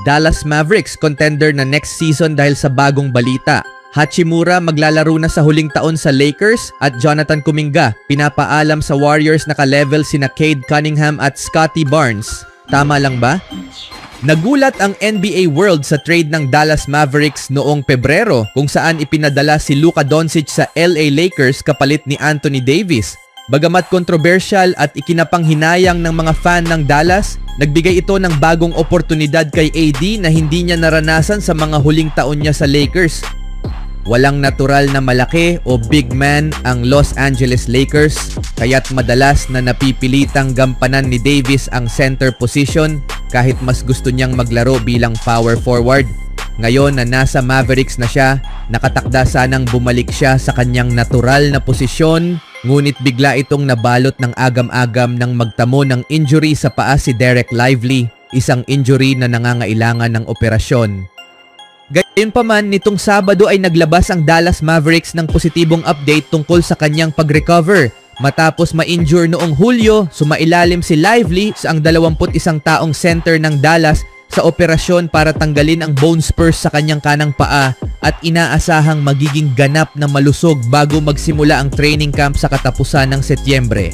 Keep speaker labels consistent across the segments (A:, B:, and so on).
A: Dallas Mavericks contender na next season dahil sa bagong balita. Hachimura maglalaro na sa huling taon sa Lakers at Jonathan Kuminga pinapaalam sa Warriors na ka-level sina Cade Cunningham at Scottie Barnes. Tama lang ba? Nagulat ang NBA World sa trade ng Dallas Mavericks noong Pebrero kung saan ipinadala si Luka Doncic sa LA Lakers kapalit ni Anthony Davis. Bagamat controversial at ikinapanghinayang ng mga fan ng Dallas, nagbigay ito ng bagong oportunidad kay AD na hindi niya naranasan sa mga huling taon niya sa Lakers. Walang natural na malaki o big man ang Los Angeles Lakers, kaya't madalas na napipilitang gampanan ni Davis ang center position kahit mas gusto niyang maglaro bilang power forward. Ngayon na nasa Mavericks na siya, nakatakda sanang bumalik siya sa kanyang natural na posisyon, ngunit bigla itong nabalot ng agam-agam nang magtamo ng injury sa paa si Dereck Lively, isang injury na nangangailangan ng operasyon. Gayunpaman, nitong Sabado ay naglabas ang Dallas Mavericks ng positibong update tungkol sa kanyang pag-recover. Matapos ma-injure noong Hulyo, sumailalim si Lively sa ang 21 taong center ng Dallas sa operasyon para tanggalin ang bone spurs sa kanyang kanang paa at inaasahang magiging ganap na malusog bago magsimula ang training camp sa katapusan ng Setyembre.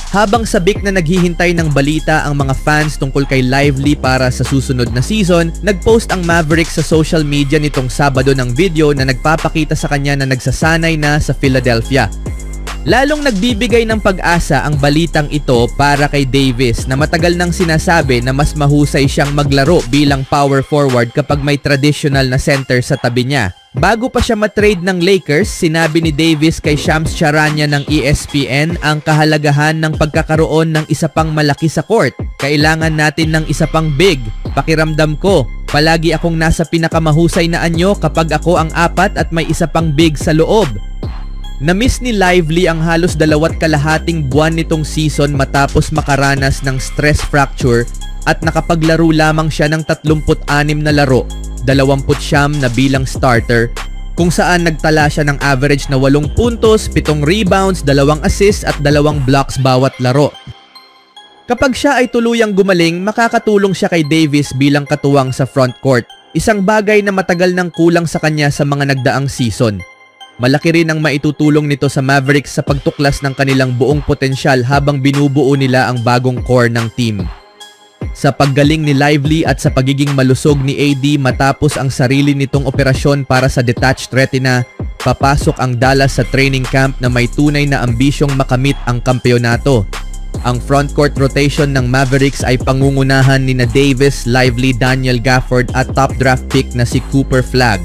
A: Habang sabik na naghihintay ng balita ang mga fans tungkol kay Lively para sa susunod na season, nagpost ang Mavericks sa social media nitong Sabado ng video na nagpapakita sa kanya na nagsasanay na sa Philadelphia. Lalong nagbibigay ng pag-asa ang balitang ito para kay Davis na matagal nang sinasabi na mas mahusay siyang maglaro bilang power forward kapag may traditional na center sa tabi niya. Bago pa siya matrade ng Lakers, sinabi ni Davis kay Shams Charania ng ESPN ang kahalagahan ng pagkakaroon ng isa pang malaki sa court. Kailangan natin ng isa pang big. Pakiramdam ko, palagi akong nasa pinakamahusay na anyo kapag ako ang apat at may isa pang big sa loob. Na-miss ni Lively ang halos 2.5 buwan nitong season matapos makaranas ng stress fracture at nakapaglaro lamang siya ng 36 na laro, 29 na bilang starter, kung saan nagtala siya ng average na 8 puntos, 7 rebounds, 2 assists at 2 blocks bawat laro. Kapag siya ay tuluyang gumaling, makakatulong siya kay Davis bilang katuwang sa front court, isang bagay na matagal nang kulang sa kanya sa mga nagdaang season. Malaki rin ang maitutulong nito sa Mavericks sa pagtuklas ng kanilang buong potensyal habang binubuo nila ang bagong core ng team. Sa paggaling ni Lively at sa pagiging malusog ni AD matapos ang sarili nitong operasyon para sa detached retina, papasok ang Dallas sa training camp na may tunay na ambisyong makamit ang kampeonato. Ang frontcourt rotation ng Mavericks ay pangungunahan ni Davis, Lively, Daniel Gafford at top draft pick na si Cooper Flagg.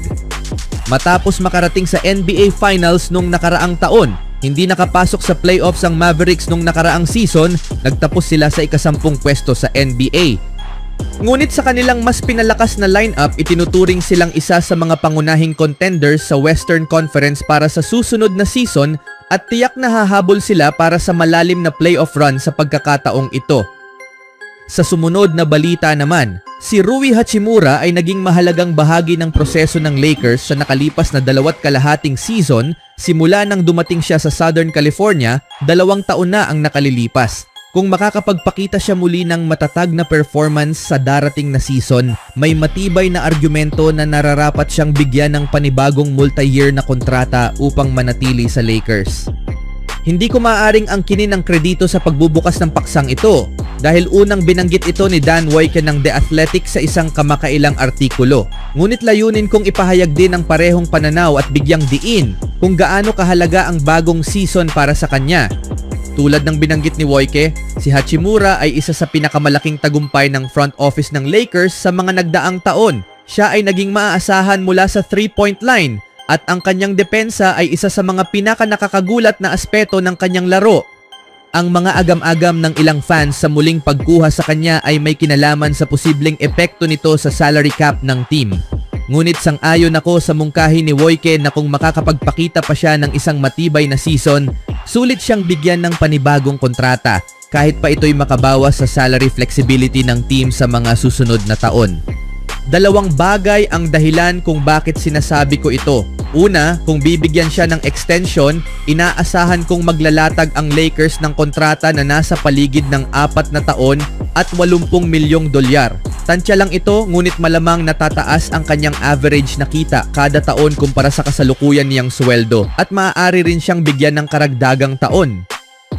A: Matapos makarating sa NBA Finals nung nakaraang taon, hindi nakapasok sa playoffs ang Mavericks nung nakaraang season, nagtapos sila sa ika-10 pwesto sa NBA. Ngunit sa kanilang mas pinalakas na lineup, itinuturing silang isa sa mga pangunahing contenders sa Western Conference para sa susunod na season at tiyak na hahabol sila para sa malalim na playoff run sa pagkakataong ito. Sa sumunod na balita naman, si Rui Hachimura ay naging mahalagang bahagi ng proseso ng Lakers sa nakalipas na 2.5 season simula nang dumating siya sa Southern California, 2 taon na ang nakalilipas. Kung makakapagpakita siya muli ng matatag na performance sa darating na season, may matibay na argumento na nararapat siyang bigyan ng panibagong multi-year na kontrata upang manatili sa Lakers. Hindi ko maaaring angkinin ang kredito sa pagbubukas ng paksang ito dahil unang binanggit ito ni Dan Woike ng The Athletic sa isang kamakailang artikulo. Ngunit layunin kong ipahayag din ang parehong pananaw at bigyang diin kung gaano kahalaga ang bagong season para sa kanya. Tulad ng binanggit ni Woike, si Hachimura ay isa sa pinakamalaking tagumpay ng front office ng Lakers sa mga nagdaang taon. Siya ay naging maaasahan mula sa 3-point line at ang kanyang depensa ay isa sa mga pinaka-nakakagulat na aspeto ng kanyang laro. Ang mga agam-agam ng ilang fans sa muling pagkuha sa kanya ay may kinalaman sa posibleng epekto nito sa salary cap ng team. Ngunit sang-ayon ako sa mungkahi ni Woike na kung makakapagpakita pa siya ng isang matibay na season, sulit siyang bigyan ng panibagong kontrata kahit pa ito'y makabawas sa salary flexibility ng team sa mga susunod na taon. 2 bagay ang dahilan kung bakit sinasabi ko ito. Una, kung bibigyan siya ng extension, inaasahan kong maglalatag ang Lakers ng kontrata na nasa paligid ng 4 na taon at $80 milyong. Tansya lang ito, ngunit malamang natataas ang kanyang average na kita kada taon kumpara sa kasalukuyan niyang sweldo at maaari rin siyang bigyan ng karagdagang taon.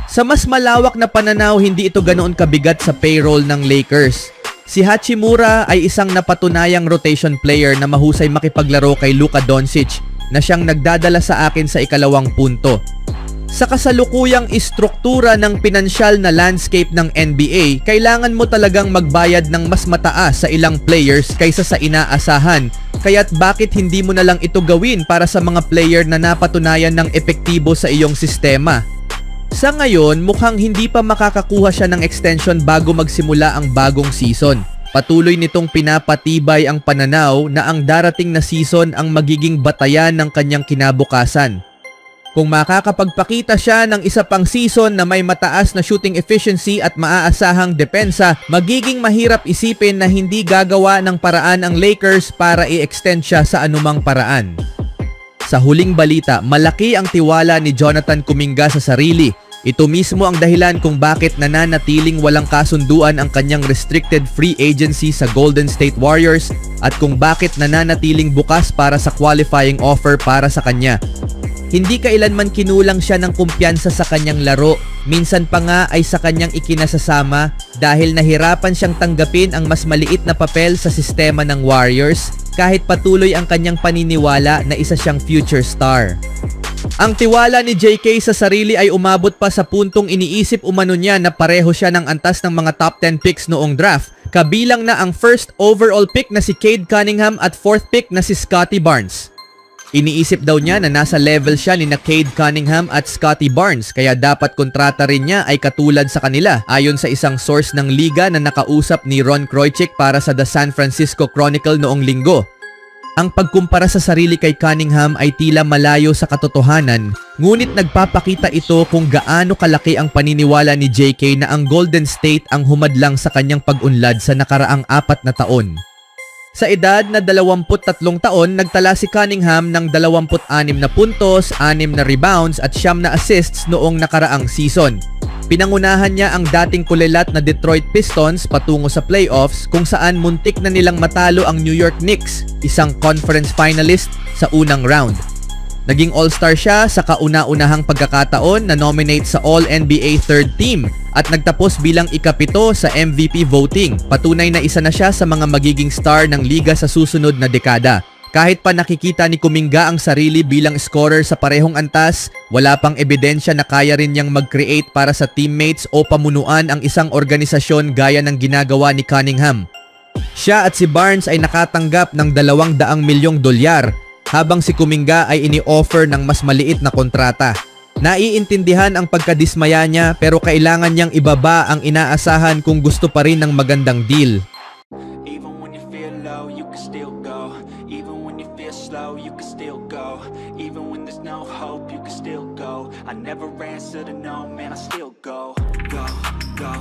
A: Sa mas malawak na pananaw, hindi ito ganoon kabigat sa payroll ng Lakers. Si Hachimura ay isang napatunayang rotation player na mahusay makipaglaro kay Luka Doncic na siyang nagdadala sa akin sa ikalawang punto. Sa kasalukuyang istruktura ng pinansyal na landscape ng NBA, kailangan mo talagang magbayad ng mas mataas sa ilang players kaysa sa inaasahan. Kaya't bakit hindi mo na lang ito gawin para sa mga player na napatunayan ng epektibo sa iyong sistema? Sa ngayon, mukhang hindi pa makakakuha siya ng extension bago magsimula ang bagong season. Patuloy nitong pinapatibay ang pananaw na ang darating na season ang magiging batayan ng kanyang kinabukasan. Kung makakapagpakita siya ng isa pang season na may mataas na shooting efficiency at maaasahang depensa, magiging mahirap isipin na hindi gagawa ng paraan ang Lakers para i-extend siya sa anumang paraan. Sa huling balita, malaki ang tiwala ni Jonathan Kuminga sa sarili. Ito mismo ang dahilan kung bakit nananatiling walang kasunduan ang kanyang restricted free agency sa Golden State Warriors at kung bakit nananatiling bukas para sa qualifying offer para sa kanya. Hindi kailanman kinulang siya ng kumpiyansa sa kanyang laro, minsan pa nga ay sa kanyang ikinasasama dahil nahirapan siyang tanggapin ang mas maliit na papel sa sistema ng Warriors kahit patuloy ang kanyang paniniwala na isa siyang future star. Ang tiwala ni JK sa sarili ay umabot pa sa puntong iniisip umano niya na pareho siya ng antas ng mga top 10 picks noong draft, kabilang na ang first overall pick na si Cade Cunningham at fourth pick na si Scottie Barnes. Iniisip daw niya na nasa level siya ni Cade Cunningham at Scottie Barnes kaya dapat kontrata rin niya ay katulad sa kanila ayon sa isang source ng liga na nakausap ni Ron Kroichick para sa The San Francisco Chronicle noong linggo. Ang pagkumpara sa sarili kay Cunningham ay tila malayo sa katotohanan, ngunit nagpapakita ito kung gaano kalaki ang paniniwala ni JK na ang Golden State ang humadlang sa kanyang pag-unlad sa nakaraang 4 na taon. Sa edad na 23 taon, nagtala si Cunningham ng 26 na puntos, 6 na rebounds at 9 na assists noong nakaraang season. Pinangunahan niya ang dating kulilat na Detroit Pistons patungo sa playoffs kung saan muntik na nilang matalo ang New York Knicks, isang conference finalist sa unang round. Naging all-star siya sa kauna-unahang pagkakataon na nominate sa All-NBA Third Team at nagtapos bilang ika-7 sa MVP voting. Patunay na isa na siya sa mga magiging star ng liga sa susunod na dekada. Kahit pa nakikita ni Kuminga ang sarili bilang scorer sa parehong antas, wala pang ebidensya na kaya rin niyang mag-create para sa teammates o pamunuan ang isang organisasyon gaya ng ginagawa ni Cunningham. Siya at si Barnes ay nakatanggap ng $200 milyong habang si Kuminga ay ini-offer ng mas maliit na kontrata. Naiintindihan ang pagkadismaya niya pero kailangan niyang ibaba ang inaasahan kung gusto pa rin ng magandang deal.
B: Even when you feel low, you can still go. Even when you feel slow, you can still go. Even when there's no hope, you can still go. I never answer to no, man, I still go. Go, go.